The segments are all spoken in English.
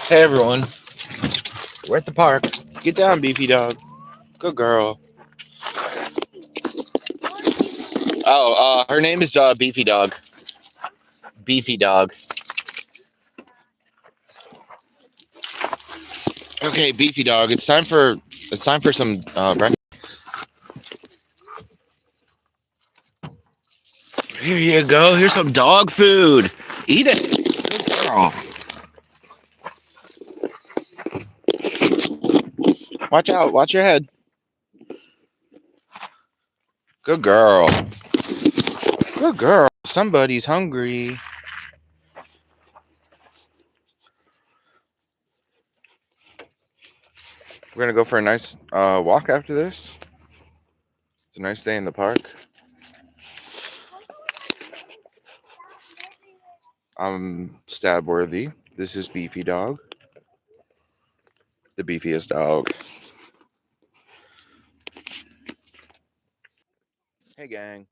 Hey everyone, we're at the park. Get down, Beefy Dog. Good girl. Oh, her name is Beefy Dog. Beefy Dog. Okay, Beefy Dog. It's time for some breakfast. Here you go. Here's some dog food. Eat it. Good girl. Watch out. Watch your head. Good girl. Good girl. Somebody's hungry. We're gonna go for a nice walk after this. It's a nice day in the park. I'm stabworthy. This is Beefy Dog, the beefiest dog. Hey gang.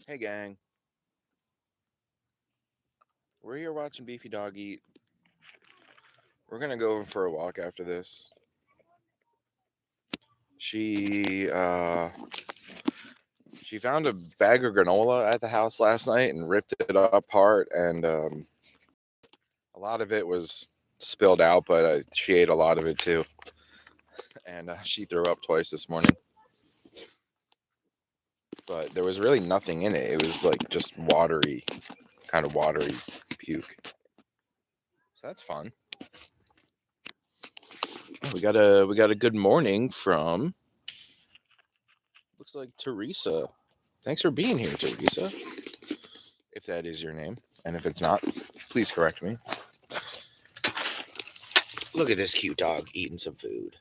Hey gang. We're here watching Beefy Dog eat. We're gonna go for a walk after this. She she found a bag of granola at the house last night and ripped it apart, and a lot of it was spilled out, but she ate a lot of it too, and she threw up twice this morning. But there was really nothing in it. It was like just watery, kind of watery puke. So that's fun. We got a good morning from, looks like Teresa. Thanks for being here, Teresa. If that is your name, and if it's not, please correct me. Look at this cute dog eating some food.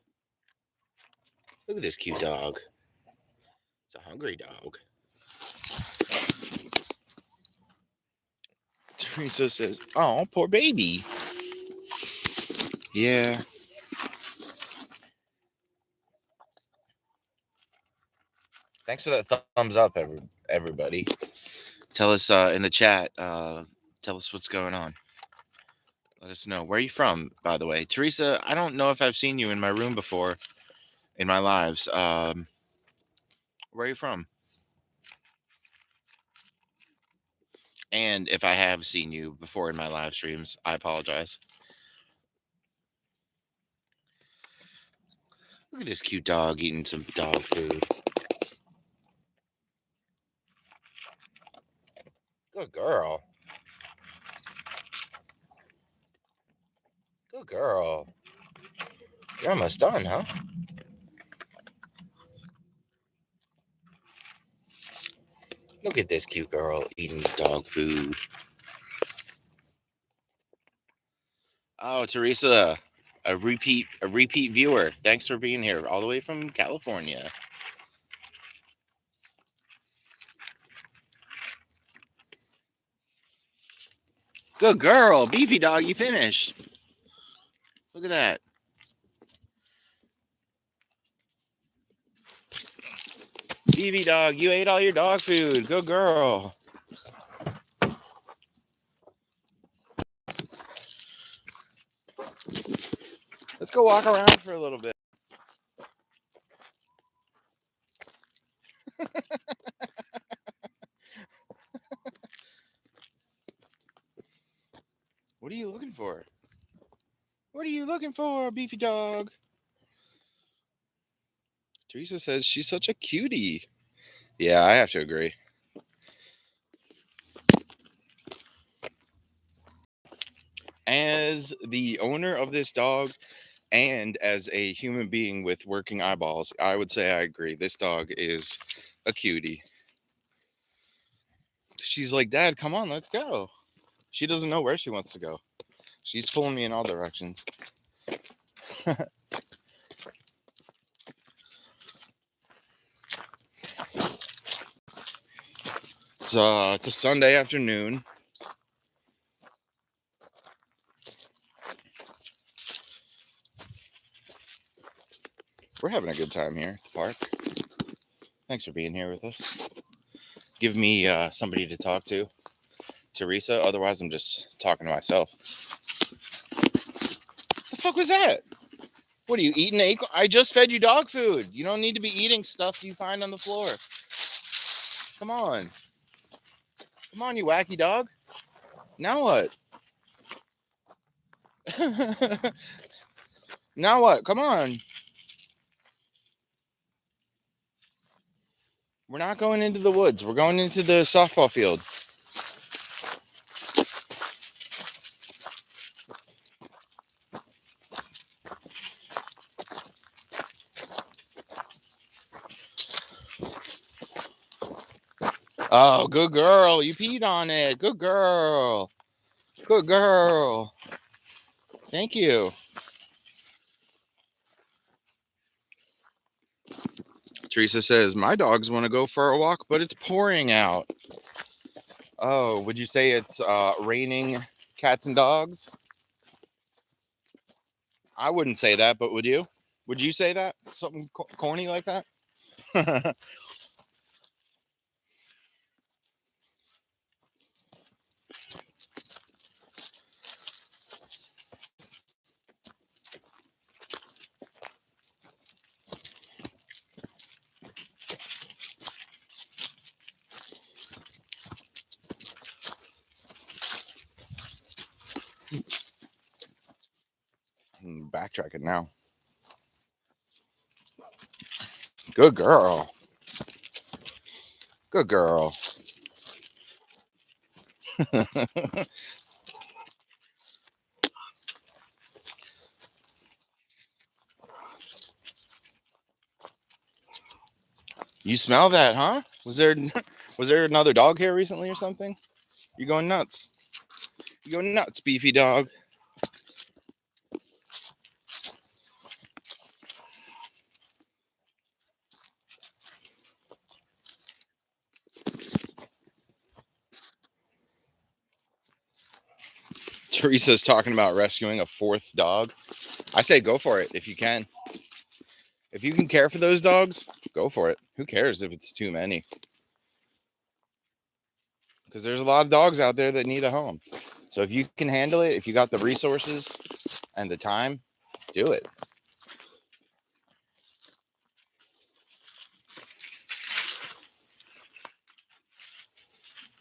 Look at this cute dog. It's a hungry dog. Teresa says, "Oh, poor baby." Yeah. Thanks for that thumbs up, everybody. Tell us in the chat. Tell us what's going on. Let us know. Where are you from, by the way? Teresa, I don't know if I've seen you in my room before in my lives. Where are you from? And if I have seen you before in my live streams, I apologize. Look at this cute dog eating some dog food. Good girl. Good girl. You're almost done, huh? Look at this cute girl eating dog food. Oh, Teresa, a repeat viewer. Thanks for being here, all the way from California. Good girl, Beefy Dog. You finished. Look at that. Beefy Dog, you ate all your dog food. Good girl. Let's go walk around for a little bit. What are you looking for? What are you looking for, Beefy Dog? Teresa says she's such a cutie. Yeah, I have to agree. As the owner of this dog and as a human being with working eyeballs, I would say I agree. This dog is a cutie. She's like, "Dad, come on, let's go." She doesn't know where she wants to go. She's pulling me in all directions. It's a Sunday afternoon. We're having a good time here at the park. Thanks for being here with us. Give me somebody to talk to, Teresa. Otherwise, I'm just talking to myself. fuck was that? What are you eating? I just fed you dog food. You don't need to be eating stuff you find on the floor. Come on. Come on, you wacky dog. Now what? Now what? Come on. We're not going into the woods. We're going into the softball field. Oh, good girl. You peed on it. Good girl. Good girl. Thank you. Teresa says, my dogs want to go for a walk, but it's pouring out. Oh, would you say it's raining cats and dogs? I wouldn't say that, but would you? Would you say that? Something corny like that? I'm backtracking now. Good girl. Good girl. You smell that, huh? Was there another dog here recently or something? You going nuts? You going nuts, Beefy Dog? Teresa's talking about rescuing a fourth dog. I say go for it if you can. If you can care for those dogs, go for it. Who cares if it's too many? Because there's a lot of dogs out there that need a home. So if you can handle it, if you got the resources and the time, do it.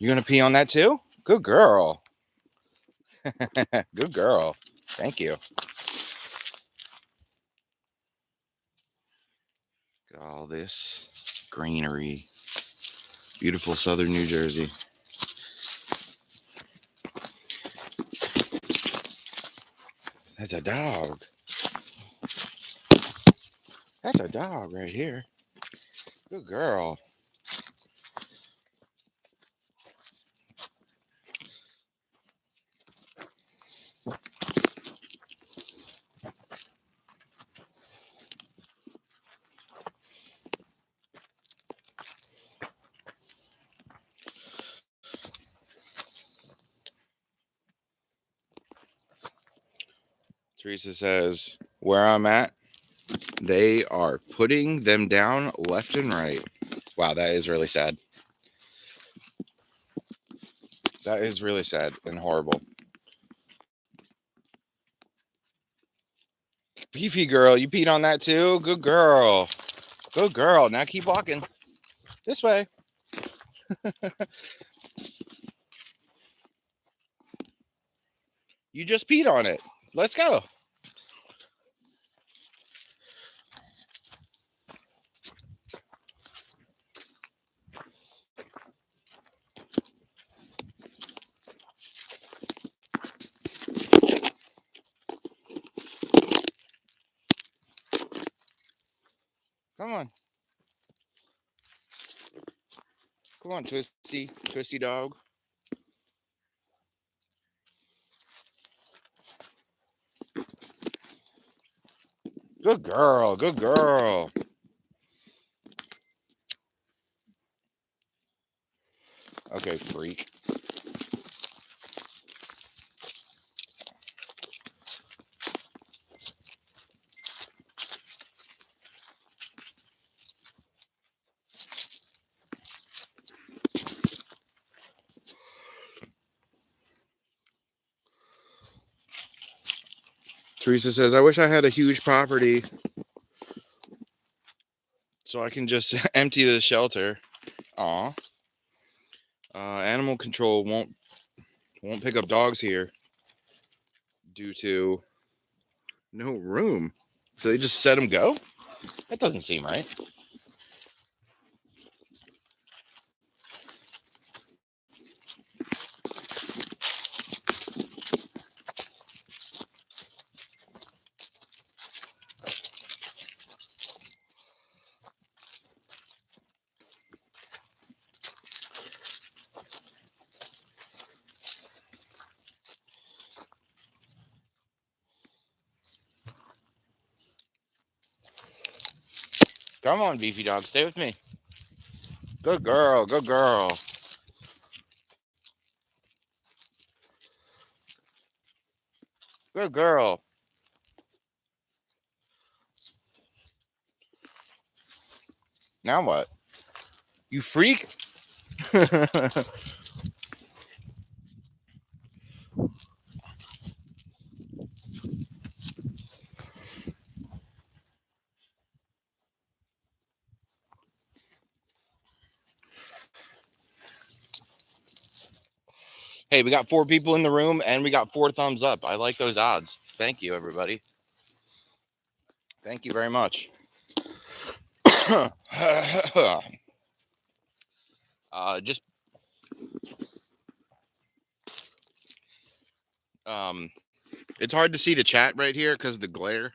You gonna pee on that too? Good girl. Good girl. Thank you. Got all this greenery. Beautiful southern New Jersey. That's a dog. That's a dog right here. Good girl. Teresa says, where I'm at, they are putting them down left and right. Wow, that is really sad. That is really sad and horrible. Beefy girl, you peed on that too? Good girl. Good girl. Now keep walking. This way. You just peed on it. Let's go. Come on. Come on, twisty dog. Good girl. Good girl. Okay, freak. Teresa says, I wish I had a huge property so I can just empty the shelter. Aw. Animal control won't pick up dogs here due to no room. So they just let them go? That doesn't seem right. Come on, Beefy Dog, stay with me. Good girl, good girl. Good girl. Now what? You freak? Hey, we got 4 people in the room and we got 4 thumbs up. I like those odds. Thank you, everybody. Thank you very much. Just it's hard to see the chat right here because of the glare.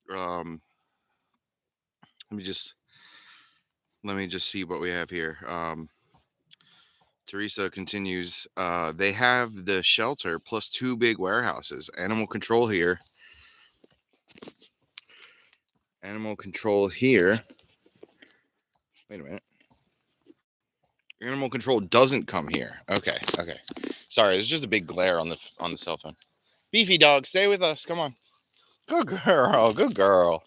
Let me just see what we have here. Teresa continues. They have the shelter plus 2 big warehouses. Animal control here. Animal control here. Wait a minute. Animal control doesn't come here. Okay. Sorry, it's just a big glare on the cell phone. Beefy Dog, stay with us. Come on. Good girl. Good girl.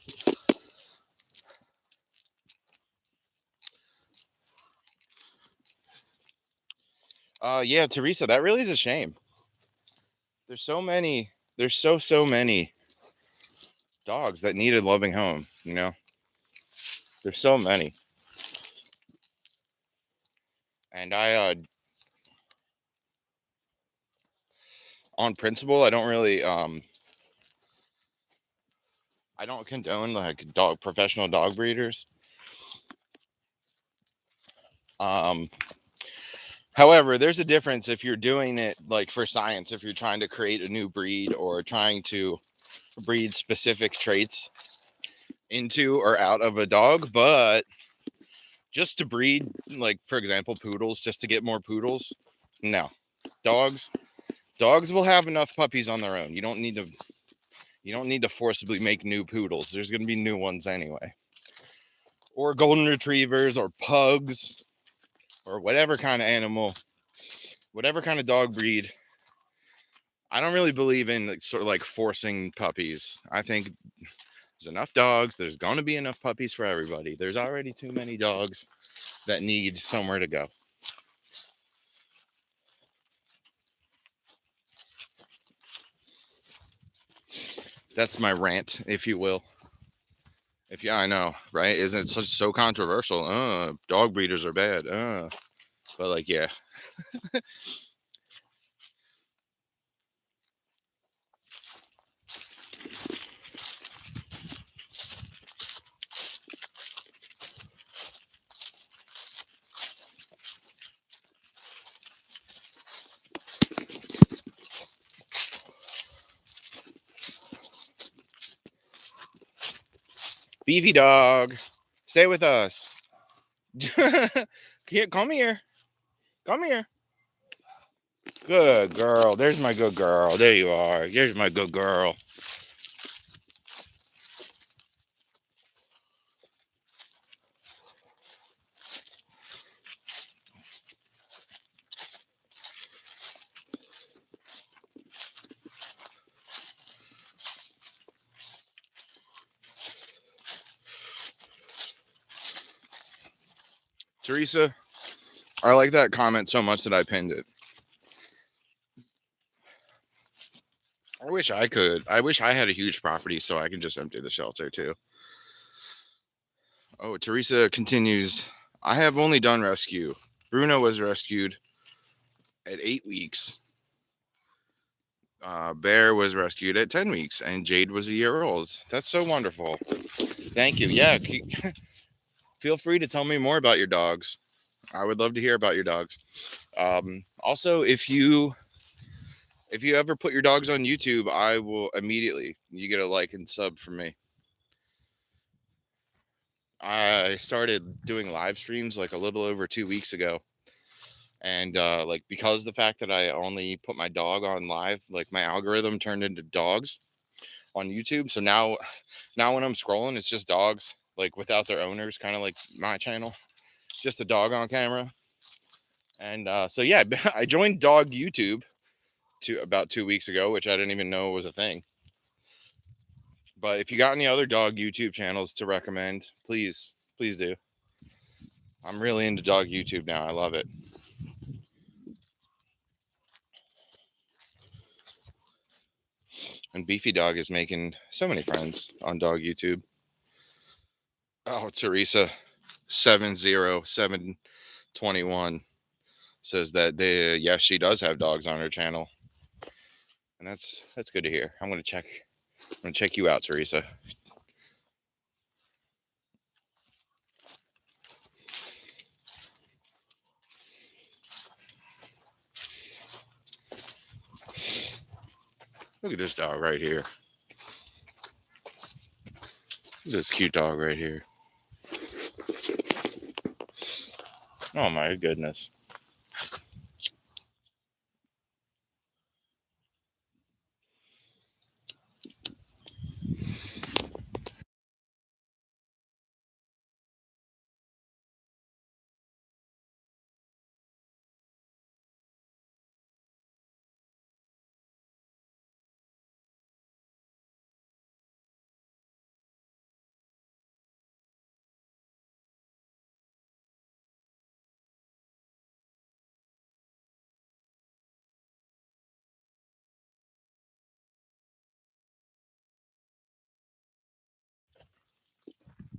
Yeah, Teresa, that really is a shame. There's so many. There's so many dogs that need a loving home. You know. There's so many. And on principle, I don't really I don't condone like professional dog breeders. However, there's a difference if you're doing it like for science, if you're trying to create a new breed or trying to breed specific traits into or out of a dog, but just to breed, like for example, poodles, just to get more poodles, no. Dogs will have enough puppies on their own. You don't need to forcibly make new poodles. There's going to be new ones anyway. Or golden retrievers or pugs or whatever kind of animal, whatever kind of dog breed. I don't really believe in like, sort of like forcing puppies. I think there's enough dogs. There's going to be enough puppies for everybody. There's already too many dogs that need somewhere to go. That's my rant, if you will. I know, right? Isn't it so controversial? Dog breeders are bad. But like, yeah. Beefy Dog, stay with us. Here, come here. Come here. Good girl. There's my good girl. There you are. There's my good girl. Teresa, I like that comment so much that I pinned it. I wish I could. I wish I had a huge property so I can just empty the shelter too. Oh, Teresa continues. I have only done rescue. Bruno was rescued at 8 weeks. Bear was rescued at 10 weeks, and Jade was a year old. That's so wonderful. Thank you. Yeah, feel free to tell me more about your dogs. I would love to hear about your dogs. Also, if you ever put your dogs on YouTube, I will immediately you get a like and sub from me. I started doing live streams like a little over 2 weeks ago, and like because the fact that I only put my dog on live, like my algorithm turned into dogs on YouTube. So now when I'm scrolling, it's just dogs like without their owners, kind of like my channel, just a dog on camera. And so yeah, I joined dog YouTube about 2 weeks ago, which I didn't even know was a thing. But if you got any other dog YouTube channels to recommend, please do. I'm really into dog YouTube now. I love it. And Beefy Dog is making so many friends on dog YouTube. Oh, Teresa 70721 says that yes, she does have dogs on her channel. And that's good to hear. I'm gonna check you out, Teresa. Look at this dog right here. Look at this cute dog right here. Oh my goodness.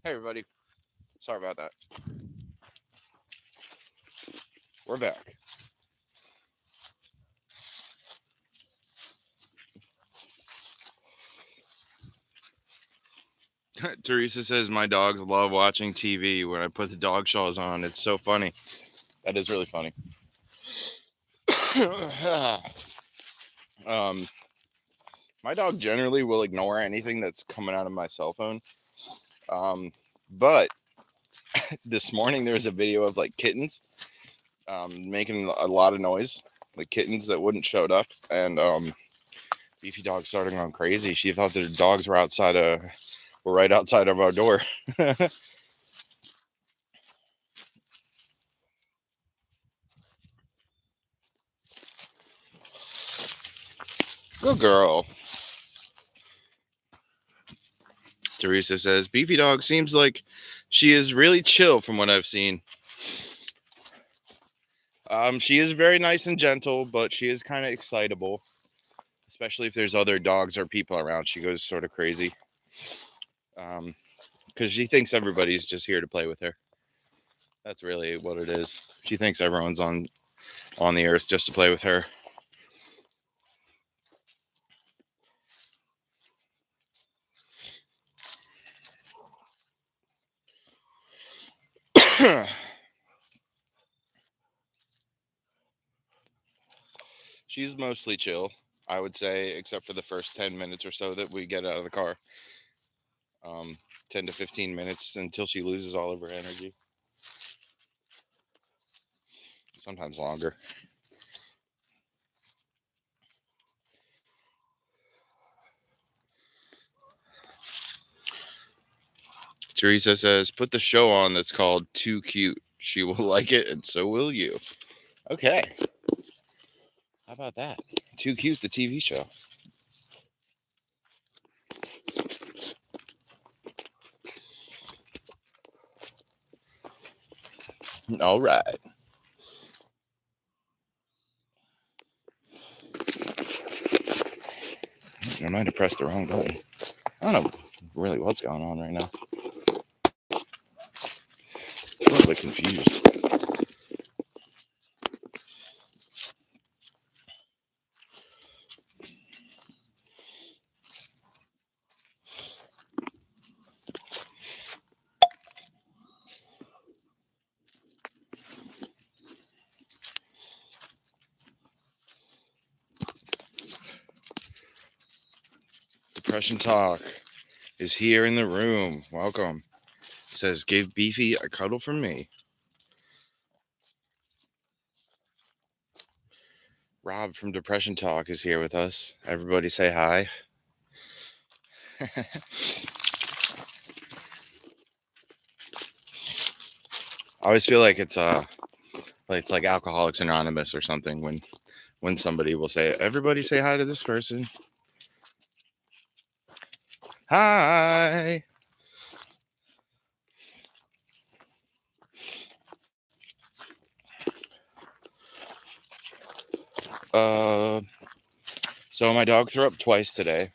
Hey everybody. Sorry about that. We're back. Teresa says my dogs love watching TV when I put the dog shows on. It's so funny. That is really funny. um, my dog generally will ignore anything that's coming out of my cell phone. But this morning there was a video of like kittens making a lot of noise, like kittens that wouldn't showed up, and Beefy Dog started going crazy. She thought the dogs were right outside of our door. Good girl. Teresa says Beefy Dog seems like she is really chill from what I've seen. She is very nice and gentle, but she is kind of excitable, especially if there's other dogs or people around. She goes sort of crazy because she thinks everybody's just here to play with her. That's really what it is. She thinks everyone's on the earth just to play with her. She's mostly chill, I would say, except for the first 10 minutes or so that we get out of the car. 10 to 15 minutes until she loses all of her energy. Sometimes longer. Teresa says, put the show on that's called Too Cute. She will like it, and so will you. Okay. How about that? Too Cute, the TV show. All right. I might have pressed the wrong button. I don't know really what's going on right now. I'm a little bit confused. Depression Talk is here in the room. Welcome. It says, give Beefy a cuddle from me. Rob from Depression Talk is here with us. Everybody say hi. I always feel like it's like Alcoholics Anonymous or something when somebody will say, everybody say hi to this person. Hi. So my dog threw up twice today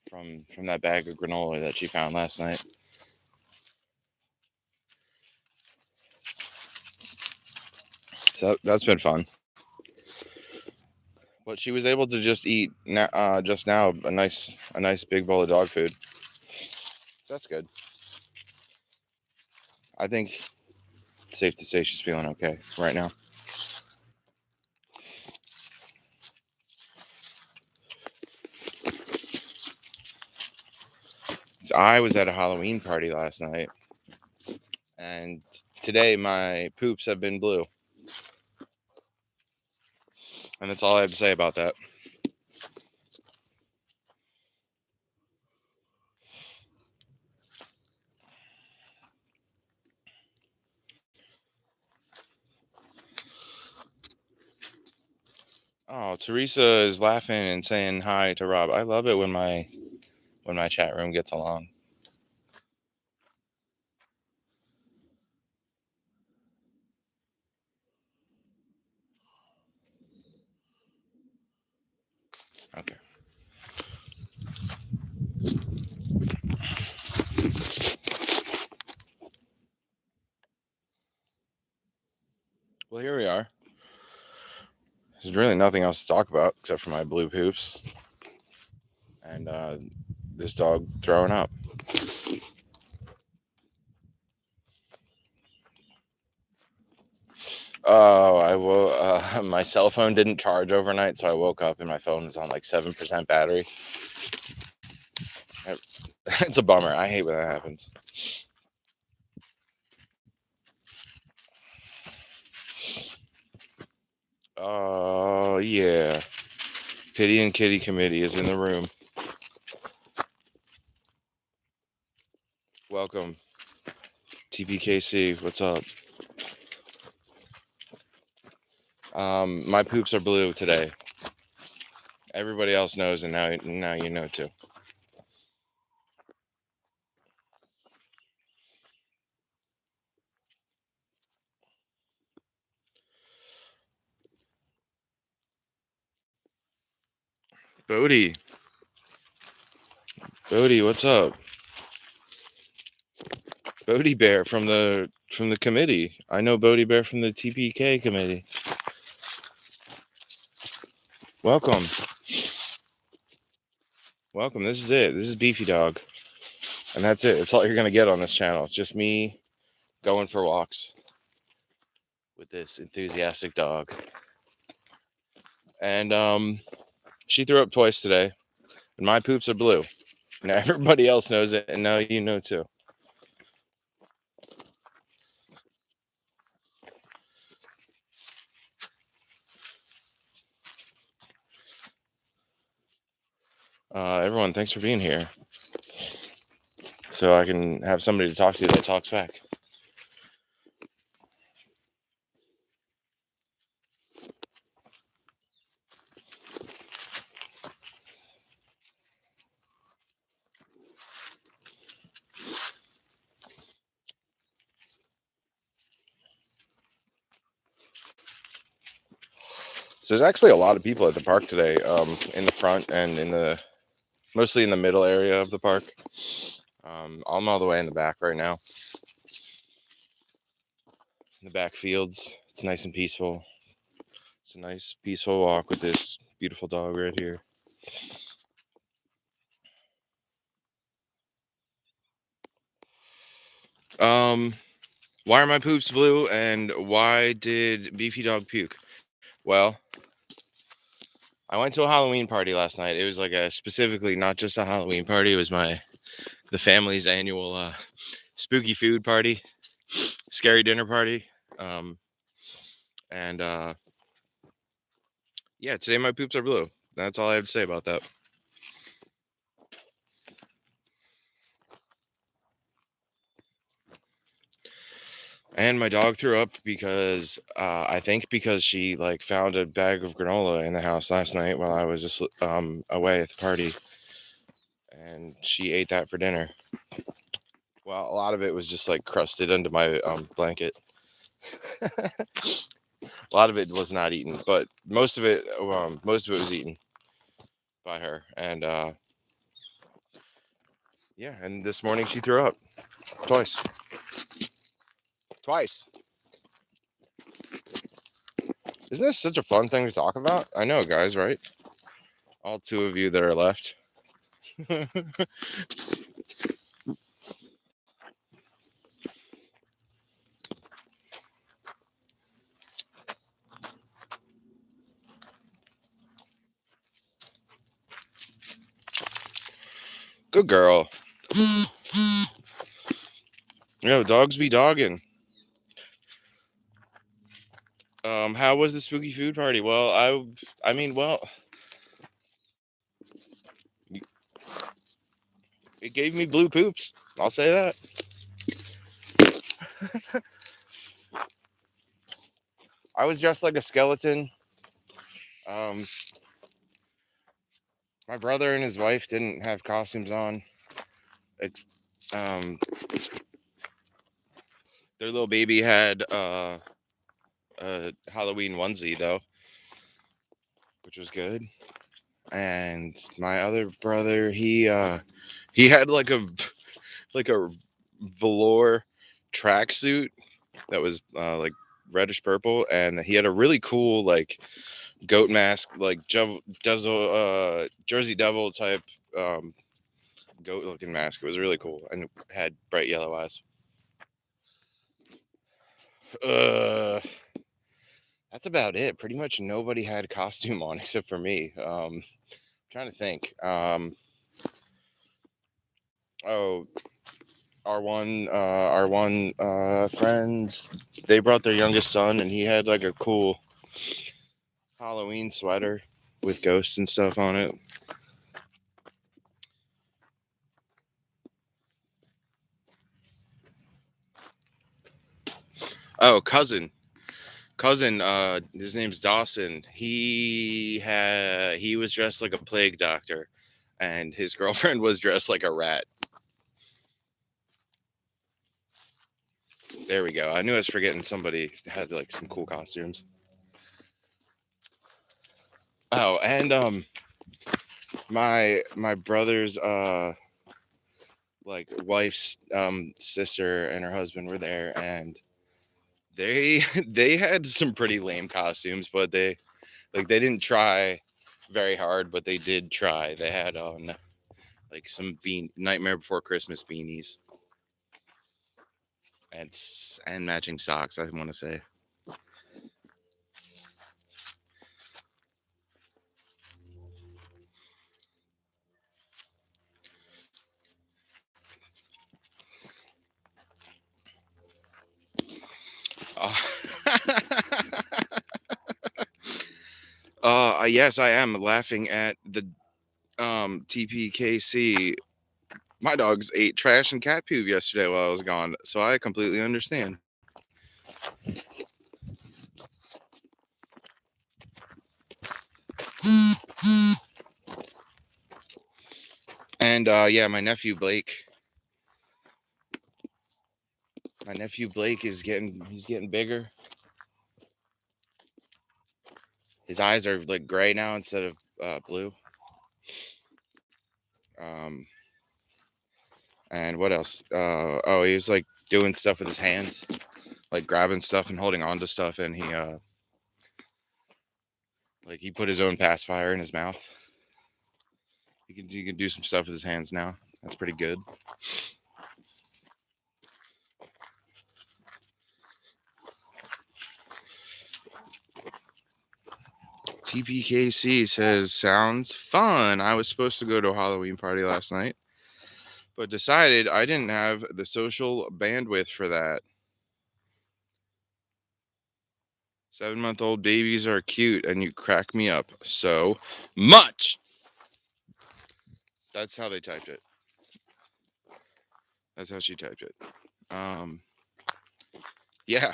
from that bag of granola that she found last night. So that's been fun. But she was able to just eat just now a nice big bowl of dog food. So that's good. I think it's safe to say she's feeling okay right now. So I was at a Halloween party last night, and today my poops have been blue. And that's all I have to say about that. Oh, Teresa is laughing and saying hi to Rob. I love it when my chat room gets along. Okay. Well, here we are. There's really nothing else to talk about except for my blue poops and this dog throwing up. Oh, my cell phone didn't charge overnight, so I woke up and my phone was on like 7% battery. It's a bummer. I hate when that happens. Oh, yeah. Pity and Kitty Committee is in the room. Welcome. TPKC, what's up? My poops are blue today. Everybody else knows, and now you know too. Bodie, what's up? Bodie Bear from the committee. I know Bodie Bear from the TPK committee. Welcome. Welcome. This is it. This is Beefy Dog. And that's it. That's all you're going to get on this channel. It's just me going for walks with this enthusiastic dog. And she threw up twice today. And my poops are blue. Now everybody else knows it, and now you know too. Everyone, thanks for being here. So I can have somebody to talk to that talks back. So there's actually a lot of people at the park today, in the front and mostly in the middle area of the park. I'm all the way in the back right now. In the back fields, it's nice and peaceful. It's a nice, peaceful walk with this beautiful dog right here. Um, why are my poops blue, and why did Beefy Dog puke? Well, I went to a Halloween party last night. It was like a specifically not just a Halloween party. It was the family's annual spooky food party, scary dinner party. Um, and Yeah, today my poops are blue. That's all I have to say about that. And my dog threw up because I think because she like found a bag of granola in the house last night while I was just away at the party, and she ate that for dinner. Well, a lot of it was just like crusted under my blanket. A lot of it was not eaten, but most of it was eaten by her. And yeah, and this morning she threw up twice. Twice. Isn't this such a fun thing to talk about? I know, guys, right? All two of you that are left. Good girl. Dogs be dogging. How was the spooky food party? Well, I mean, well, it gave me blue poops. I'll say that. I was dressed like a skeleton. Um, my brother and his wife didn't have costumes on. It's, um, their little baby had a Halloween onesie though, which was good. And my other brother, he had like a velour tracksuit that was like reddish purple, and he had a really cool like goat mask, like Jersey Devil type um, goat looking mask. It was really cool and had bright yellow eyes. Uh, that's about it. Pretty much nobody had a costume on except for me. Trying to think. Oh, our one friends, they brought their youngest son, and he had like a cool Halloween sweater with ghosts and stuff on it. Oh, cousin, his name's Dawson. He was dressed like a plague doctor, and his girlfriend was dressed like a rat. There we go. I knew I was forgetting somebody had like some cool costumes. Oh, and my brother's like wife's sister and her husband were there, and they they had some pretty lame costumes, but they didn't try very hard, but they did try. They had on like some Nightmare Before Christmas beanies and matching socks. I want to say. Uh, yes, I am laughing at the TPKC. My dogs ate trash and cat poop yesterday while I was gone, so I completely understand. And yeah, my nephew Blake is getting bigger. His eyes are like gray now instead of blue. Um, and what else? Oh, he was like doing stuff with his hands, like grabbing stuff and holding on to stuff, and he put his own pacifier in his mouth. He can do some stuff with his hands now. That's pretty good. TPKC says, sounds fun. I was supposed to go to a Halloween party last night, but decided I didn't have the social bandwidth for that. 7-month-old babies are cute and you crack me up so much. That's how they typed it. That's how she typed it. Yeah.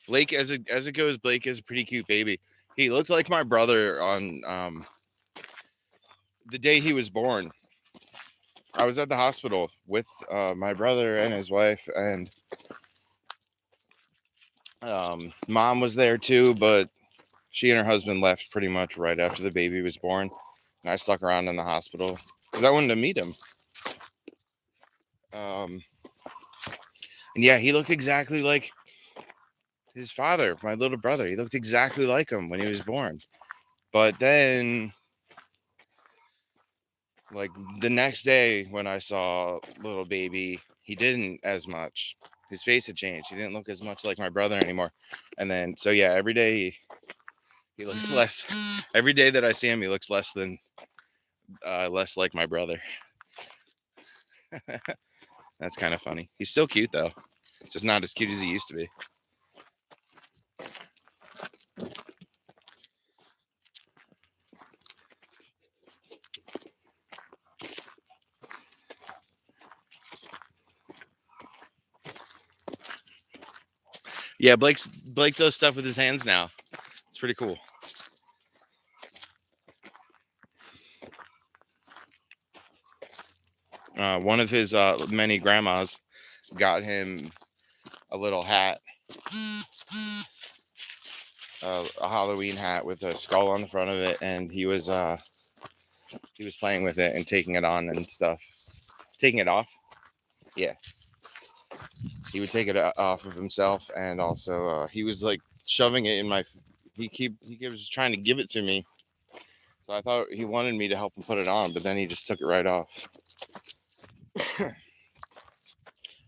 Blake, as it goes, Blake is a pretty cute baby. He looked like my brother on the day he was born. I was at the hospital with my brother and his wife, and mom was there too, but she and her husband left pretty much right after the baby was born, and I stuck around in the hospital because I wanted to meet him. And yeah, he looked exactly like his father, my little brother. He looked exactly like him when he was born. But then, like the next day when I saw little baby, he didn't as much. His face had changed. He didn't look as much like my brother anymore. And then, so yeah, every day he looks less. Every day that I see him, he looks less like my brother. That's kind of funny. He's still cute though, just not as cute as he used to be. Yeah, Blake does stuff with his hands now. It's pretty cool. One of his many grandmas got him a little hat, a Halloween hat with a skull on the front of it, and he was playing with it and taking it on and stuff. Taking it off, yeah. He would take it off of himself, and also he was like shoving it in my. He was trying to give it to me, so I thought he wanted me to help him put it on, but then he just took it right off.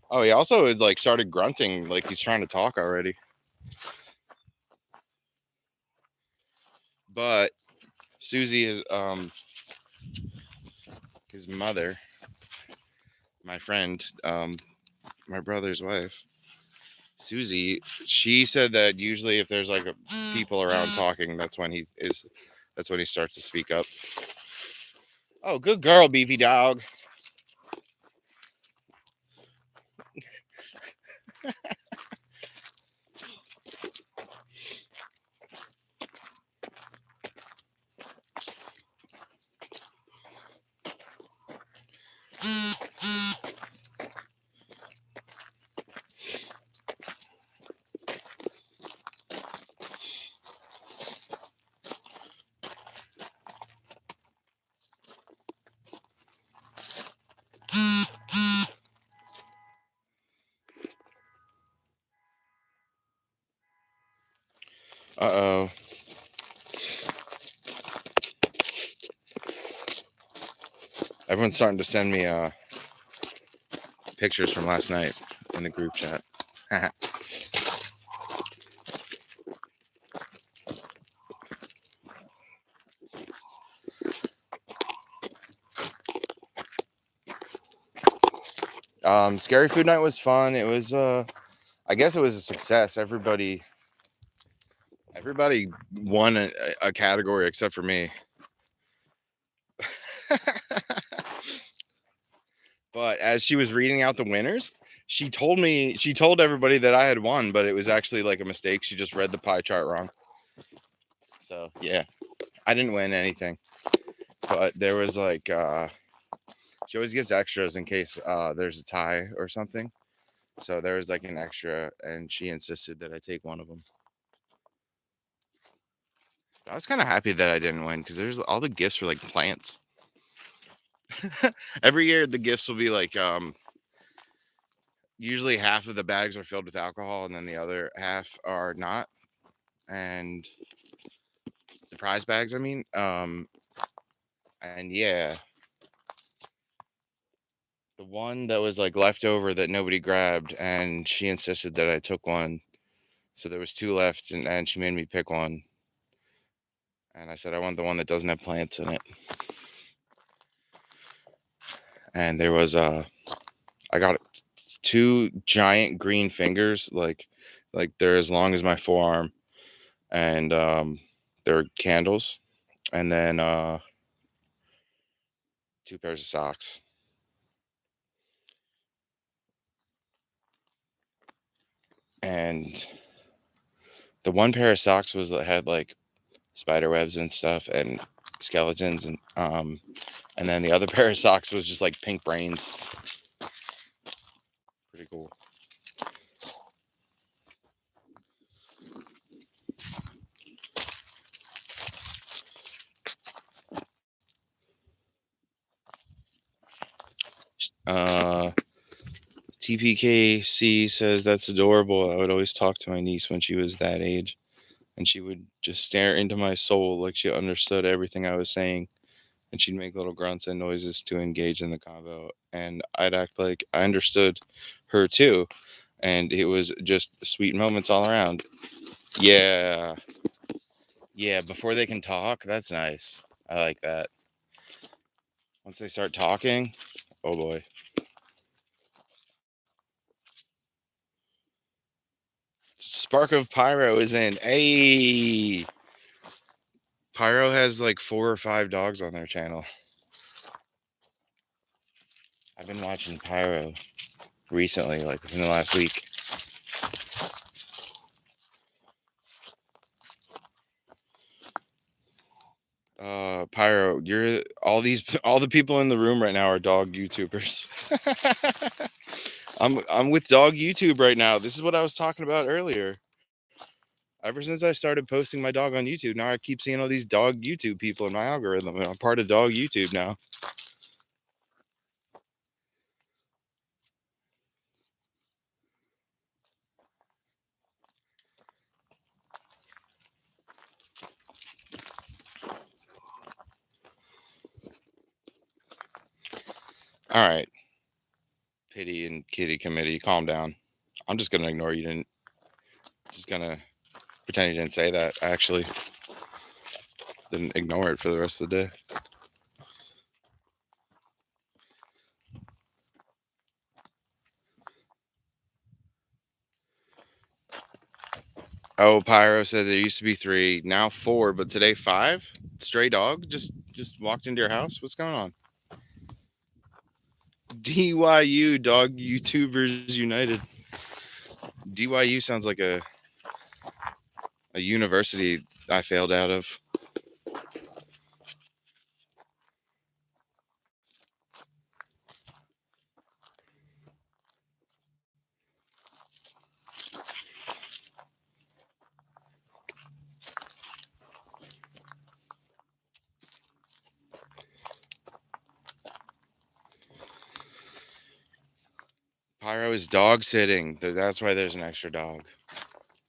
Oh, he also like started grunting like he's trying to talk already. But Susie is his mother, my friend, my brother's wife. Susie, she said that usually if there's like people around talking, that's when he starts to speak up. Oh, good girl, Beefy Dog. Uh-oh. Everyone's starting to send me pictures from last night in the group chat. Scary Food Night was fun. It was I guess it was a success. Everybody won a category except for me. But as she was reading out the winners, she told everybody that I had won, but it was actually like a mistake. She just read the pie chart wrong. So yeah, I didn't win anything, but there was like she always gets extras in case there's a tie or something. So there was like an extra, and she insisted that I take one of them. I was kind of happy that I didn't win because there's all the gifts were like plants. Every year the gifts will be like usually half of the bags are filled with alcohol and then the other half are not. And the prize bags, I mean, and yeah, the one that was like left over that nobody grabbed, and she insisted that I took one. So there was two left, and she made me pick one. And I said I want the one that doesn't have plants in it. And there was I got two giant green fingers, like they're as long as my forearm, and they're candles, and then two pairs of socks. And the one pair of socks was that had like spider webs and stuff and skeletons, and then the other pair of socks was just like pink brains. Pretty cool. Uh, TPKC says that's adorable. I would always talk to my niece when she was that age, and she would just stare into my soul like she understood everything I was saying, and she'd make little grunts and noises to engage in the convo, and I'd act like I understood her too, and it was just sweet moments all around. Yeah, yeah. Before they can talk, that's nice. I like that. Once they start talking, oh boy. Spark of Pyro is in. Hey, Pyro has like 4 or 5 dogs on their channel. I've been watching Pyro recently, like within the last week. Pyro, you're all the people in the room right now are dog YouTubers. I'm with dog YouTube right now. This is what I was talking about earlier. Ever since I started posting my dog on YouTube, now I keep seeing all these dog YouTube people in my algorithm, and I'm part of dog YouTube now. All right, pity and kitty committee, calm down. I'm just gonna ignore you. Didn't just gonna pretend you didn't say that. I actually didn't ignore it for the rest of the day. Oh, Pyro said there used to be 3, now 4, but today 5. Stray dog just walked into your house. What's going on? DYU, Dog YouTubers United. DYU sounds like a university I failed out of. Pyro is dog sitting. That's why there's an extra dog.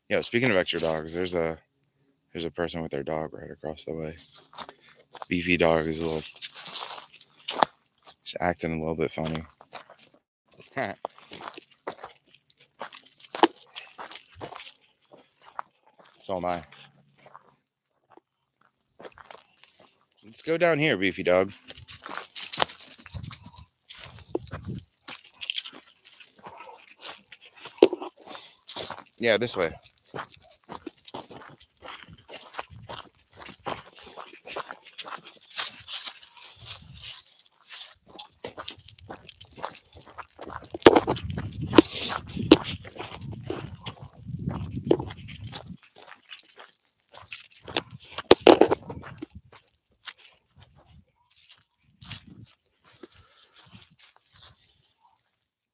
Yeah, speaking of extra dogs, there's a person with their dog right across the way. Beefy Dog is he's acting a little bit funny. So am I. Let's go down here, Beefy Dog. Yeah, this way.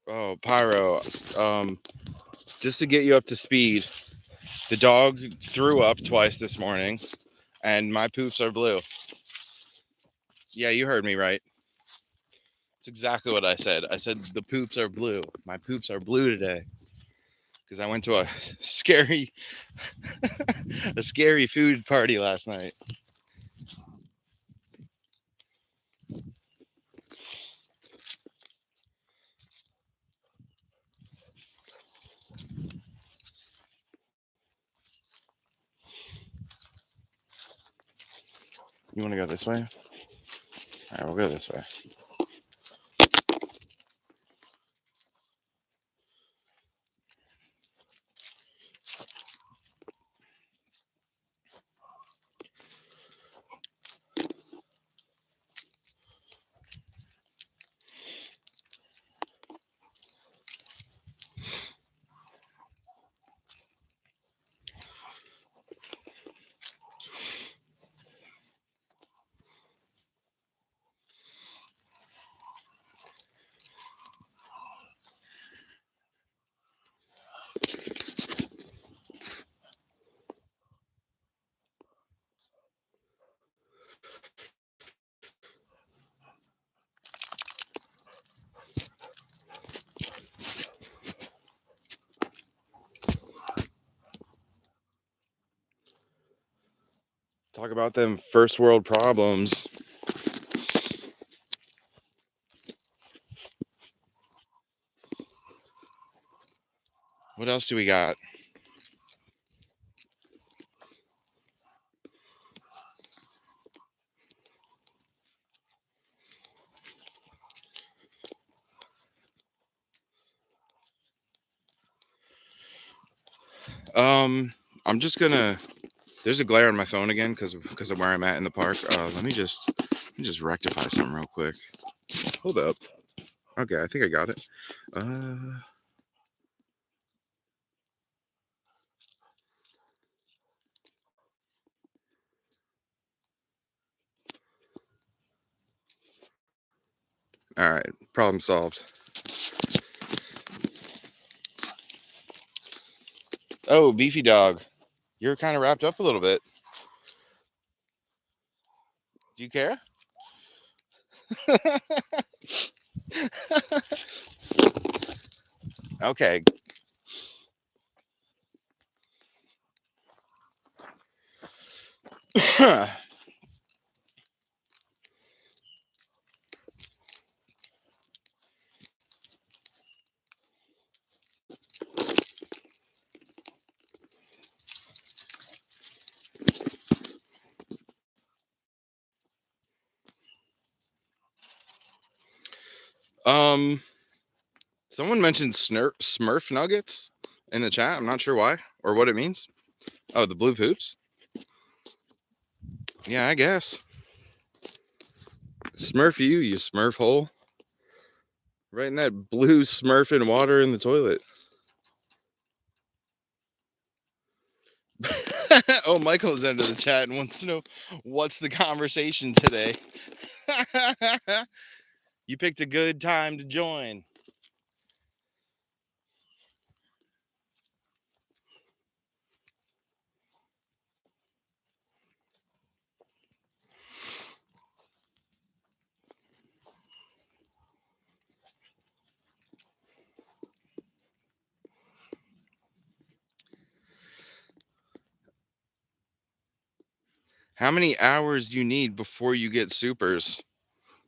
Oh, Pyro. Just to get you up to speed, the dog threw up twice this morning, and my poops are blue. Yeah, you heard me right. It's exactly what I said. I said the poops are blue. My poops are blue today because I went to a scary, a scary food party last night. You want to go this way? All right, we'll go this way. Talk about them first world problems. What else do we got? I'm just gonna. There's a glare on my phone again because of where I'm at in the park. Let me just rectify something real quick. Hold up. Okay, I think I got it. All right, problem solved. Oh, Beefy Dog, you're kind of wrapped up a little bit. Do you care? Okay. um, Someone mentioned Smurf nuggets in the chat. I'm not sure why or what it means. Oh, the blue poops. Yeah, I guess. Smurf you Smurf hole. Right in that blue smurfing water in the toilet. Oh, Michael's into the chat and wants to know what's the conversation today. You picked a good time to join. How many hours do you need before you get supers?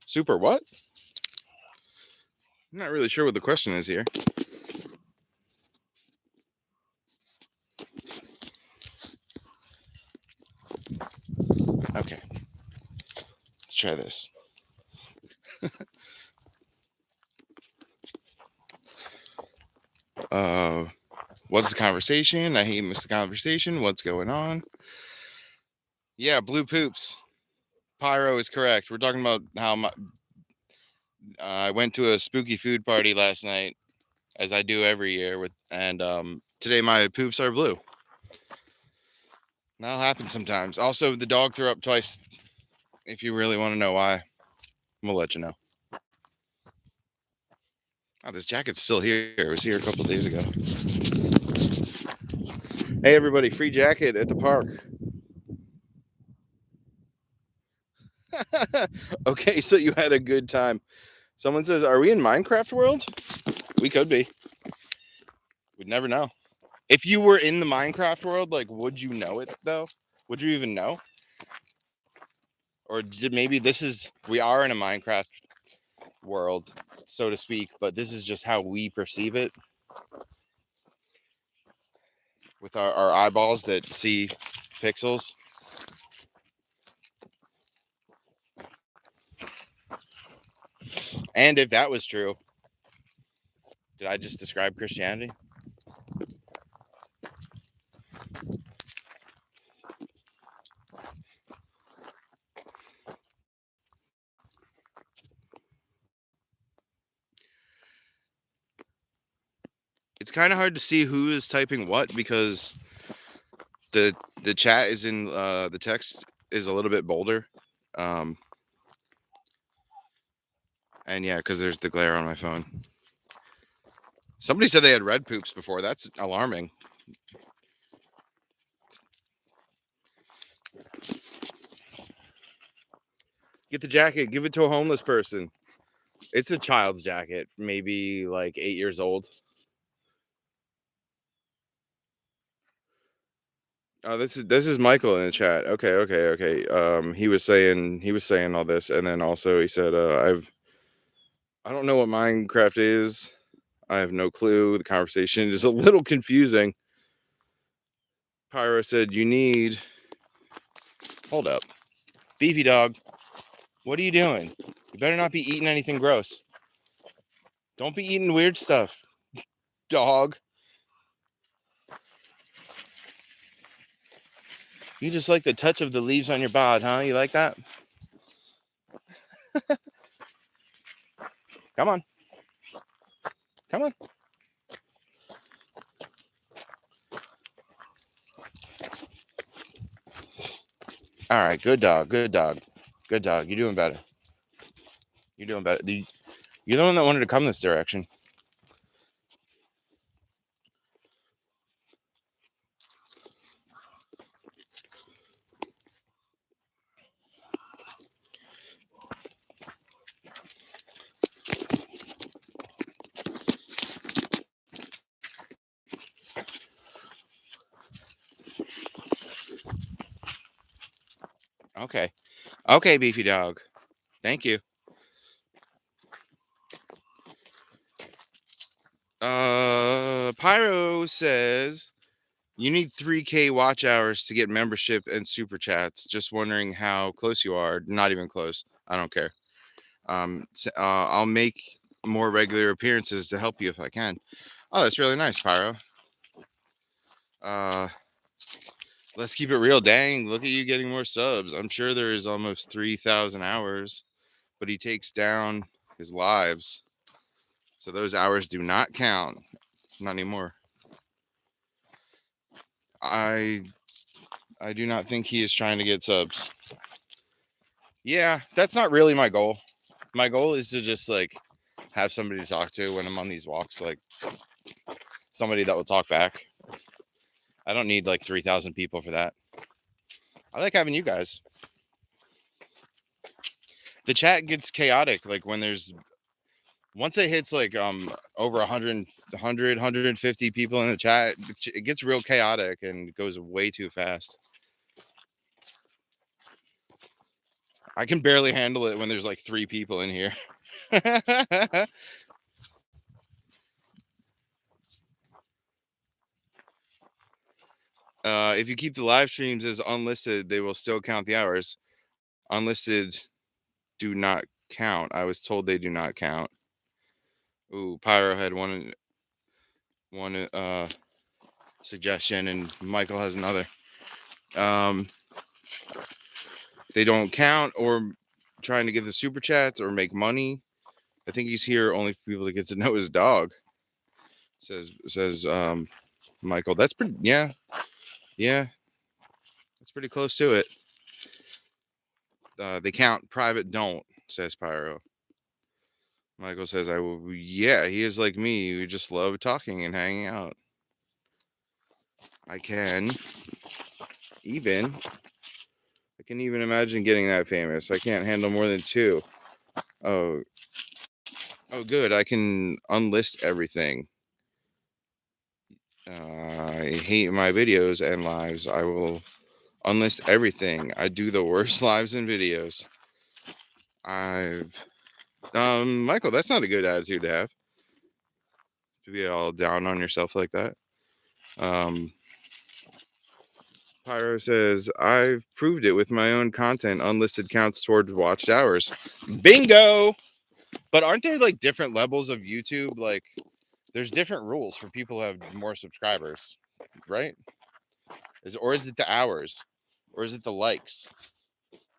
Super what? I'm not really sure what the question is here. Okay. Let's try this. What's the conversation? I hate miss the conversation. What's going on? Yeah, blue poops. Pyro is correct. We're talking about how I went to a spooky food party last night, as I do every year, and today my poops are blue. That'll happen sometimes. Also, the dog threw up twice. If you really want to know why, we'll let you know. Oh, this jacket's still here. It was here a couple days ago. Hey, everybody, free jacket at the park. Okay, so you had a good time. Someone says, "Are we in Minecraft world?" We could be. We'd never know. If you were in the Minecraft world, like, would you know it though? Would you even know? Or did maybe we are in a Minecraft world, so to speak, but this is just how we perceive it with our eyeballs that see pixels. And if that was true, did I just describe Christianity? It's kind of hard to see who is typing what because the the chat is in the text is a little bit bolder. Um, and yeah, because there's the glare on my phone. Somebody said they had red poops before. That's alarming. Get the jacket. Give it to a homeless person. It's a child's jacket, maybe like 8 years old. Oh, this is Michael in the chat. Okay. He was saying all this, and then also he said, I don't know what Minecraft is. I have no clue. The conversation is a little confusing. Pyro said, you need. Hold up. Beefy Dog, what are you doing? You better not be eating anything gross. Don't be eating weird stuff, dog. You just like the touch of the leaves on your bod, huh? You like that? Come on. Come on. All right. Good dog. Good dog. Good dog. You're doing better. You're doing better. You're the one that wanted to come this direction. Okay. Okay, Beefy Dog. Thank you. Pyro says you need 3K watch hours to get membership and super chats. Just wondering how close you are. Not even close. I don't care. I'll make more regular appearances to help you if I can. Oh, that's really nice, Pyro. Uh, let's keep it real. Dang, look at you getting more subs. I'm sure there is almost 3,000 hours, but he takes down his lives. So those hours do not count. Not anymore. I do not think he is trying to get subs. Yeah, that's not really my goal. My goal is to just like have somebody to talk to when I'm on these walks, like somebody that will talk back. I don't need like 3,000 people for that. I like having you guys. The chat gets chaotic like when there's once it hits like over 150 people in the chat, it gets real chaotic and goes way too fast. I can barely handle it when there's like 3 people in here. If you keep the live streams as unlisted, they will still count the hours. Unlisted do not count. I was told they do not count. Ooh, Pyro had one suggestion, and Michael has another. They don't count, or trying to get the super chats or make money. I think he's here only for people to get to know his dog. Says Michael. That's pretty. Yeah. That's pretty close to it. They count. Private don't. Says Pyro. Michael says, "I will." Yeah, he is like me. We just love talking and hanging out. I can even I can even imagine getting that famous. I can't handle more than two. Oh, oh, good. I can unlist everything. I hate my videos and lives. I will unlist everything. I do the worst lives and videos. I've Michael, that's not a good attitude to have. To be all down on yourself like that. Um, Pyro says, I've proved it with my own content. Unlisted counts towards watched hours. Bingo! But aren't there like different levels of YouTube? Like, there's different rules for people who have more subscribers, right? Or is it the hours? Or is it the likes?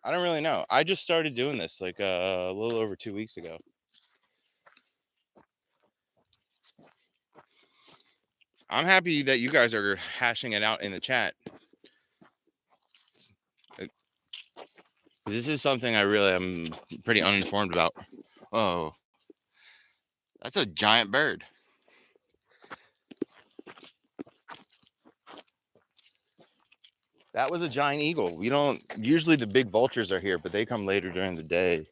I don't really know. I just started doing this like a little over 2 weeks ago. I'm happy that you guys are hashing it out in the chat. This is something I really am pretty uninformed about. Oh, that's a giant bird. That was a giant eagle. We don't usually, the big vultures are here, but they come later during the day.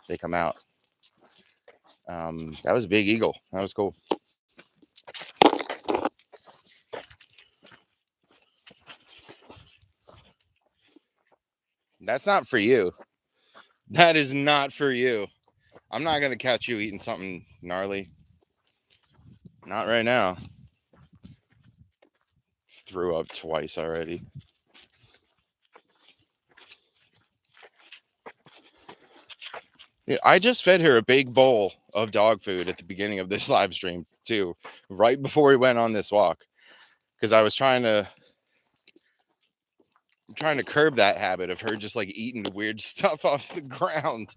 They come out. That was a big eagle. That was cool. That's not for you. That is not for you. I'm not gonna catch you eating something gnarly. Not right now. Threw up twice already. Yeah, I just fed her a big bowl of dog food at the beginning of this live stream too, right before we went on this walk, because I was trying to curb that habit of her just like eating the weird stuff off the ground.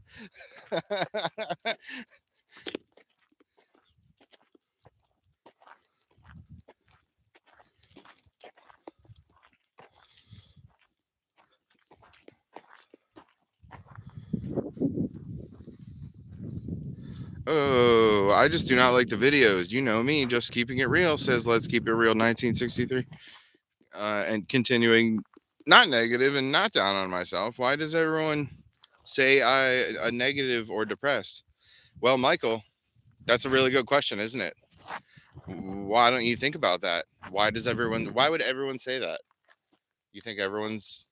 Oh, I just do not like the videos. You know me, just keeping it real, says let's keep it real 1963. And continuing, not negative and not down on myself. Why does everyone say I a negative or depressed? Well, Michael, that's a really good question, isn't it? Why don't you think about that? Why would everyone say that? You think everyone's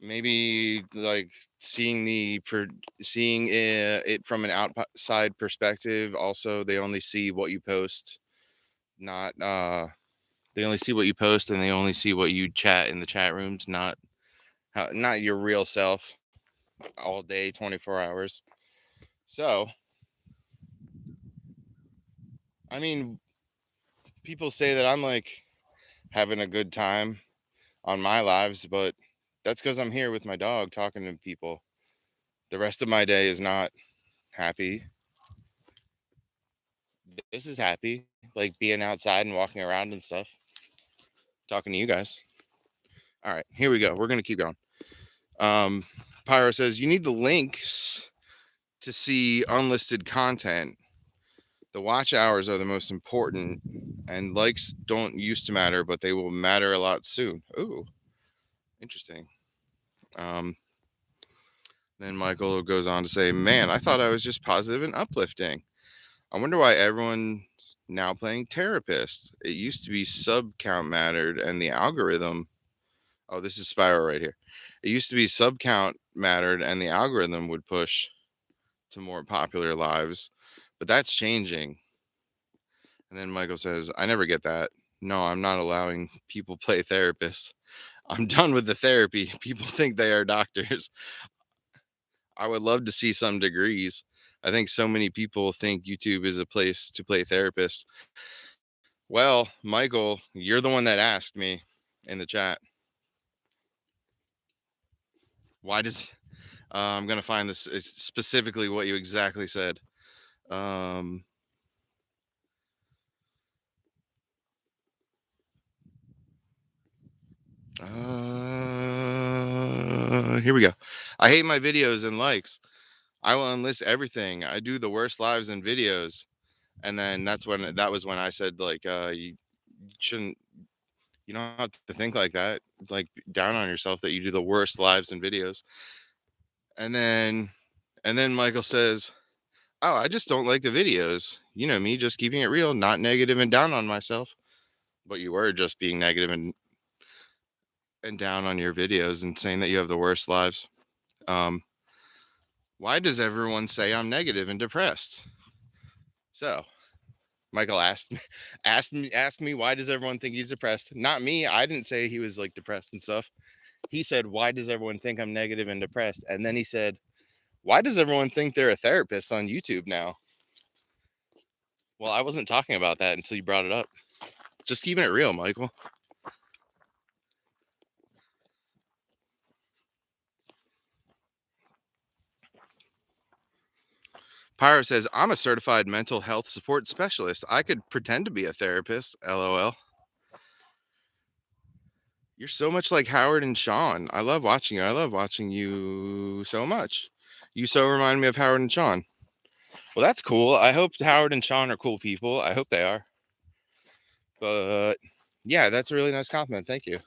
maybe like seeing it from an outside perspective? Also, they only see what you post, not they only see what you post, and they only see what you chat in the chat rooms, not your real self all day, 24 hours. So, I mean, people say that I'm like having a good time on my lives, but that's because I'm here with my dog talking to people. The rest of my day is not happy. This is happy, like being outside and walking around and stuff, talking to you guys. All right, here we go. We're gonna keep going. Pyro says you need the links to see unlisted content. The watch hours are the most important, and likes don't used to matter, but they will matter a lot soon. Ooh, interesting. Um, then Michael goes on to say, "Man, I thought I was just positive and uplifting. I wonder why everyone now playing therapist. It used to be sub count mattered, and the algorithm. Oh, this is Spiral right here. It used to be sub count mattered, and the algorithm would push to more popular lives, but that's changing." And then Michael says, I never get that. No, I'm not allowing people play therapists. I'm done with the therapy. People think they are doctors. I would love to see some degrees. I think so many people think YouTube is a place to play therapists. Well, Michael, you're the one that asked me in the chat. Why does I'm gonna find this specifically what you exactly said. Um, Here we go. I hate my videos and likes. I will enlist everything. I do the worst lives and videos. And then that was when I said like you shouldn't You don't have to think like that, like down on yourself that you do the worst lives and videos. And then Michael says, "Oh, I just don't like the videos. You know me, just keeping it real, not negative and down on myself." But you were just being negative and down on your videos and saying that you have the worst lives. Um, why does everyone say I'm negative and depressed? So Michael asked me why does everyone think he's depressed? Not me. I didn't say he was like depressed and stuff. He said, "Why does everyone think I'm negative and depressed?" And then he said, "Why does everyone think they're a therapist on YouTube now?" Well, I wasn't talking about that until you brought it up. Just keeping it real, Michael. Pyro says, "I'm a certified mental health support specialist. I could pretend to be a therapist. LOL. You're so much like Howard and Sean. I love watching you. I love watching you so much. You so remind me of Howard and Sean." Well, that's cool. I hope Howard and Sean are cool people. I hope they are. But yeah, that's a really nice compliment. Thank you.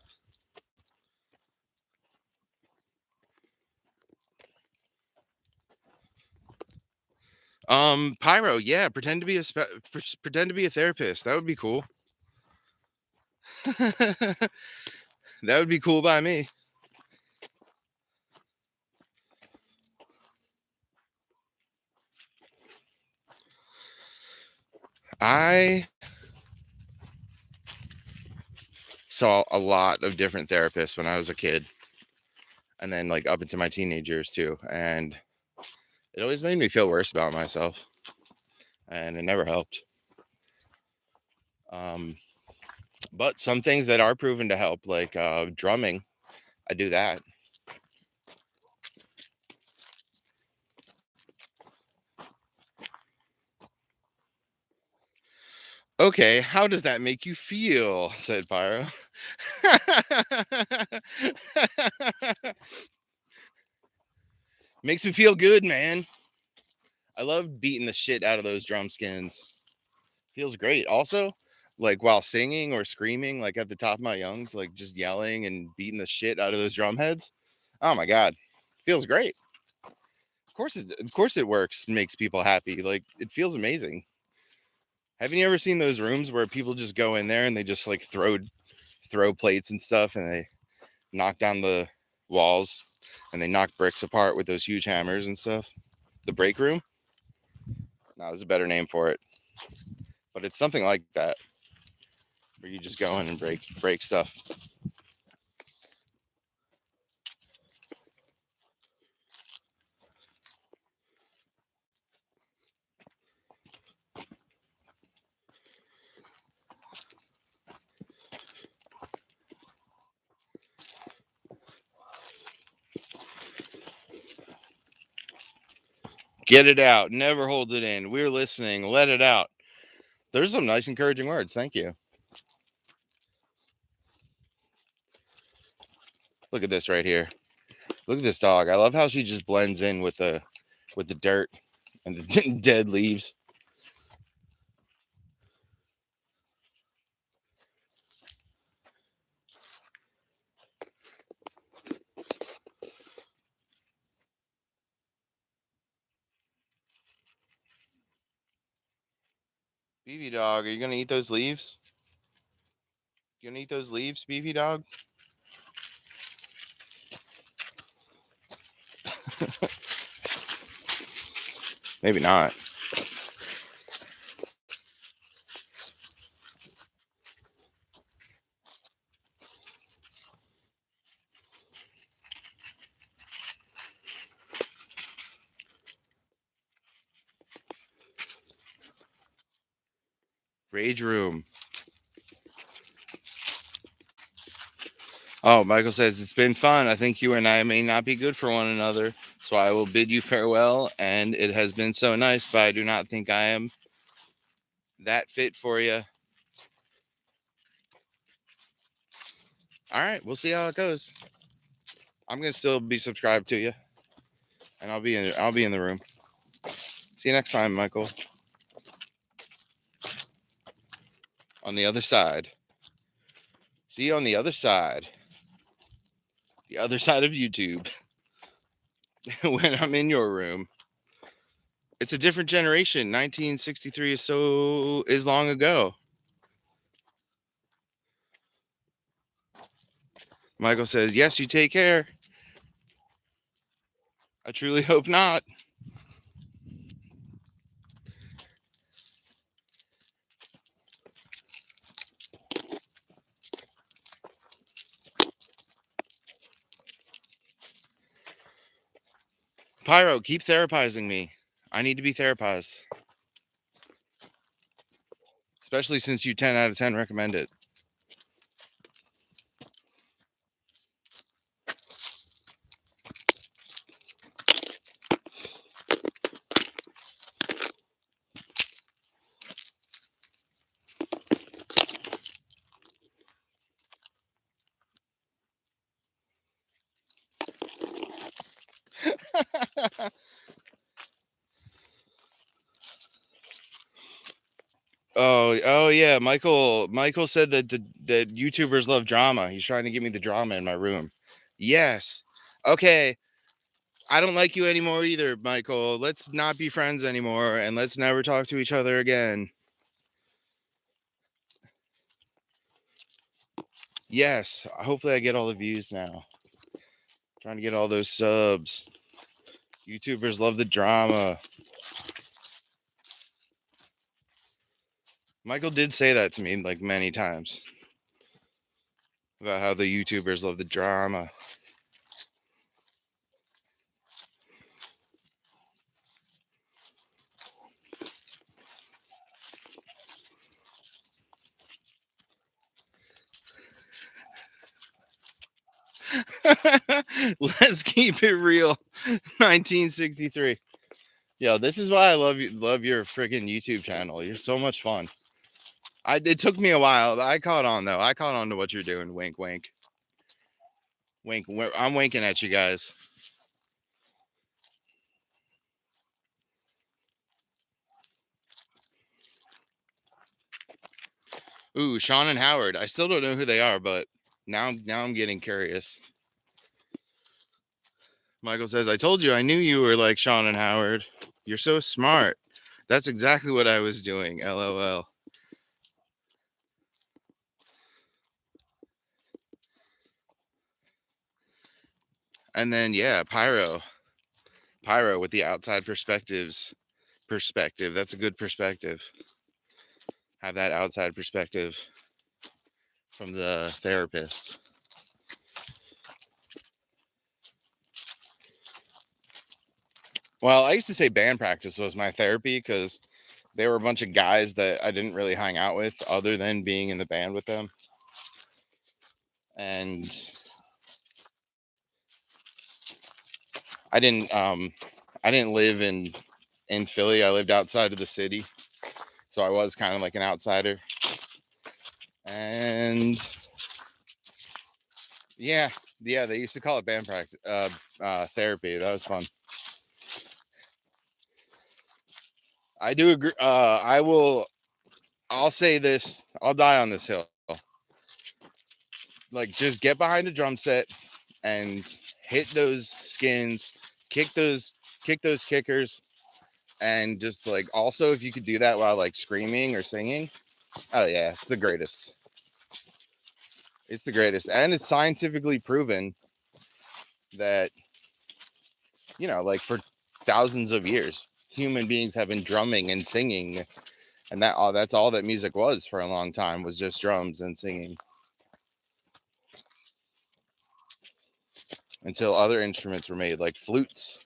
Pyro, yeah, pretend to be a therapist. That would be cool. That would be cool by me. I saw a lot of different therapists when I was a kid, and then like up into my teenage years too, and it always made me feel worse about myself, and it never helped. Um, but some things that are proven to help, like drumming, I do that. "Okay, how does that make you feel?" said Pyro. Makes me feel good, man. I love beating the shit out of those drum skins. Feels great. Also, like while singing or screaming, like at the top of my lungs, like just yelling and beating the shit out of those drum heads. Oh my god, feels great. Of course, it works. And makes people happy. Like it feels amazing. Haven't you ever seen those rooms where people just go in there and they just like throw plates and stuff, and they knock down the walls and they knock bricks apart with those huge hammers and stuff? The break room? No, there's a better name for it, but it's something like that, where you just go in and break stuff. Get it out. Never hold it in. We're listening. Let it out. There's some nice, encouraging words. Thank you. Look at this right here. Look at this dog. I love how she just blends in with the dirt and the dead leaves. Beefy Dog, are you gonna eat those leaves? You gonna eat those leaves, Beefy Dog? Maybe not. Rage room. Oh, Michael says, "It's been fun. I think you and I may not be good for one another. So I will bid you farewell. And it has been so nice, but I do not think I am that fit for you." All right, we'll see how it goes. I'm gonna still be subscribed to you, and I'll be in the room. See you next time, Michael. On the other side. See See you on the other side of YouTube. When I'm in your room. It's a different generation. 1963 is long ago. Michael says, yes, you take care. I truly hope not. Pyro, keep therapizing me. I need to be therapized. Especially since you 10 out of 10 recommend it. Oh yeah, Michael said that YouTubers love drama. He's trying to give me the drama in my room. Yes. Okay. I don't like you anymore either, Michael. Let's not be friends anymore and let's never talk to each other again. Yes. Hopefully I get all the views now. Trying to get all those subs. YouTubers love the drama. Michael did say that to me like many times about how the YouTubers love the drama. Let's keep it real. 1963. Yo, this is why I love your freaking YouTube channel. You're so much fun. It took me a while. I caught on though. I caught on to what you're doing. Wink, wink, wink. I'm winking at you guys. Ooh, Sean and Howard. I still don't know who they are, but now I'm getting curious. Michael says, I told you I knew you were like Sean and Howard. You're so smart. That's exactly what I was doing. LOL. And then yeah, Pyro with the outside perspective. That's a good perspective. Have that outside perspective from the therapist. Well, I used to say band practice was my therapy because they were a bunch of guys that I didn't really hang out with other than being in the band with them. And I didn't live in Philly. I lived outside of the city. So I was kind of like an outsider. And yeah, they used to call it band practice, therapy. That was fun. I do agree. I'll say this. I'll die on this hill. Like, just get behind a drum set and hit those skins, kick those kickers, and just like also if you could do that while like screaming or singing. Oh yeah, it's the greatest. It's the greatest, and it's scientifically proven that like for thousands of years, human beings have been drumming and singing, and that's all that music was for a long time, was just drums and singing. Until other instruments were made, like flutes.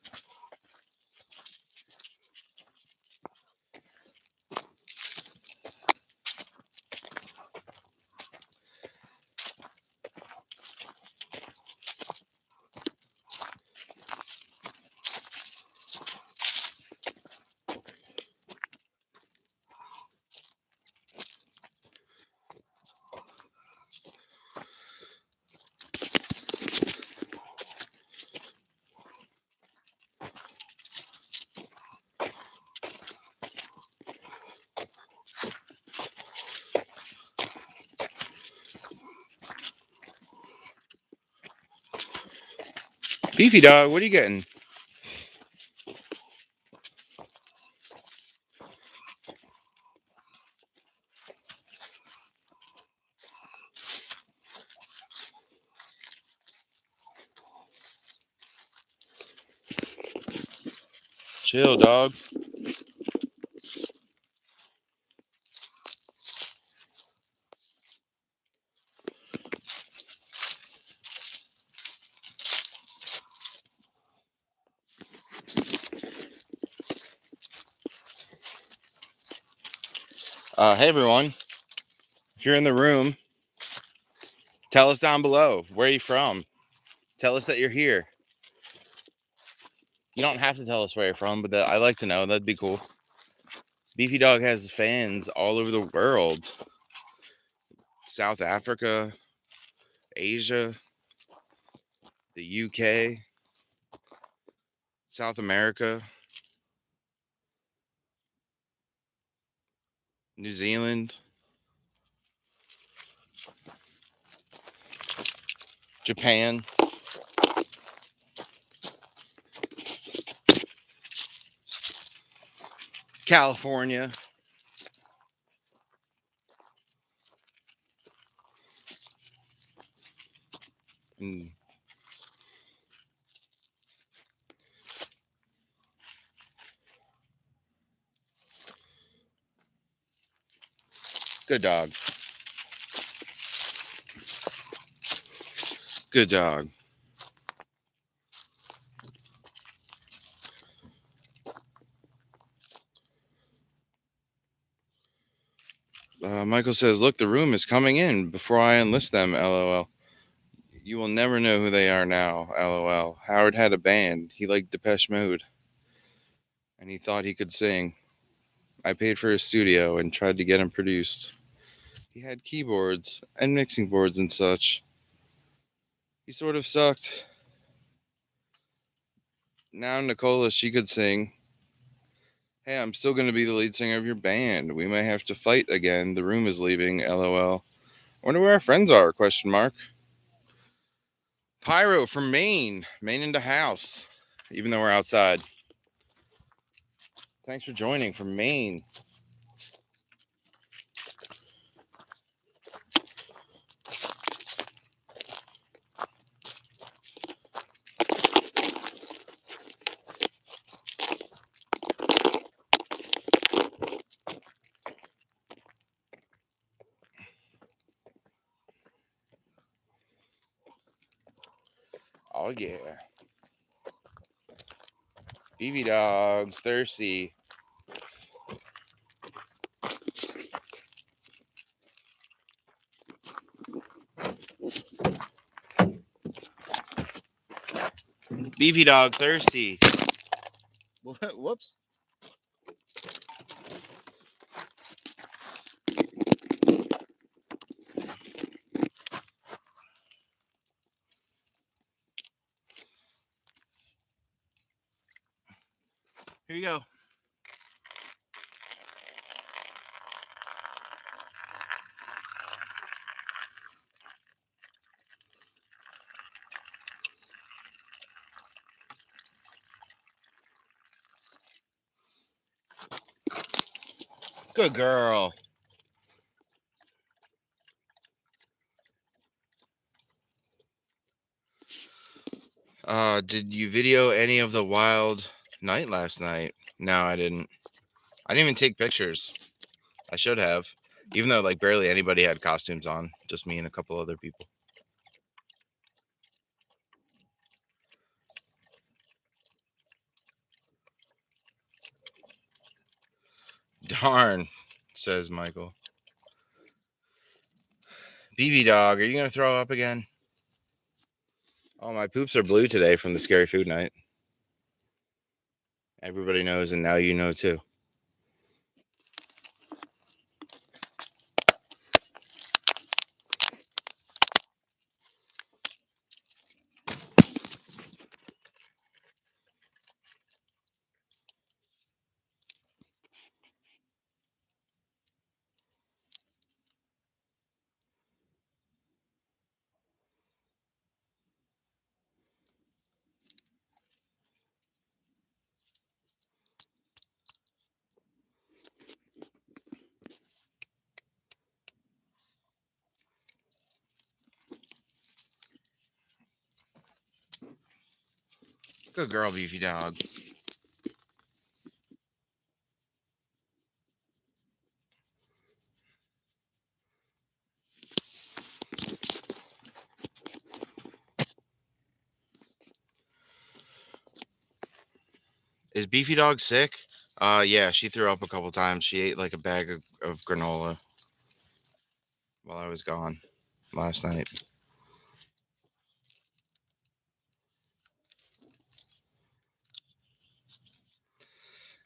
Beefy Dog, what are you getting? Chill, dog. Hey everyone, if you're in the room, tell us down below. Where are you from? Tell us that you're here. You don't have to tell us where you're from, but I like to know. That'd be cool. Beefy Dog has fans all over the world. South Africa, Asia, the UK, South America, New Zealand, Japan, California. And good dog. Good dog. Michael says, look, the room is coming in before I enlist them, lol. You will never know who they are now, lol. Howard had a band. He liked Depeche Mode. And he thought he could sing. I paid for his studio and tried to get him produced. He had keyboards and mixing boards and such. He sort of sucked. Now Nicola, she could sing. Hey, I'm still going to be the lead singer of your band. We may have to fight again. The room is leaving, lol. I wonder where our friends are, question mark. Pyro from Maine. Maine into house. Even though we're outside. Thanks for joining from Maine. Oh yeah. Beefy Dog's thirsty. Beefy Dog thirsty. Whoops. Here you go. Good girl. Did you video any of the wild night last night? No, I didn't. I didn't even take pictures. I should have. Even though like barely anybody had costumes on. Just me and a couple other people. Darn, says Michael. BB Dog, are you gonna throw up again? Oh, my poops are blue today from the scary food night. Everybody knows, and now you know too. Good girl, Beefy Dog. Is Beefy Dog sick? Yeah, she threw up a couple times. She ate like a bag of granola while I was gone last night.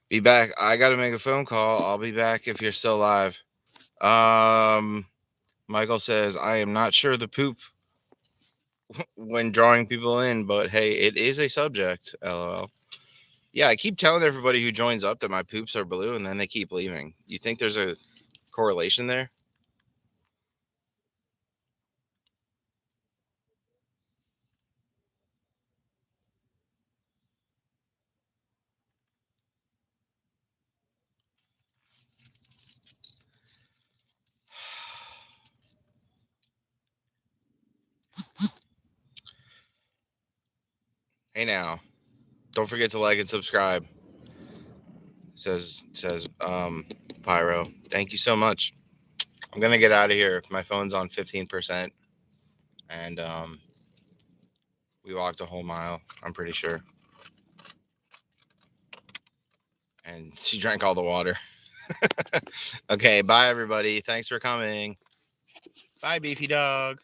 Be back. I got to make a phone call. I'll be back if you're still alive. Michael says, I am not sure the poop when drawing people in, but hey, it is a subject. LOL. Yeah, I keep telling everybody who joins up that my poops are blue, and then they keep leaving. You think there's a correlation there? Hey now, don't forget to like and subscribe. Says Pyro. Thank you so much. I'm gonna get out of here. My phone's on 15%, and we walked a whole mile. I'm pretty sure. And she drank all the water. Okay, bye everybody. Thanks for coming. Bye, Beefy Dog.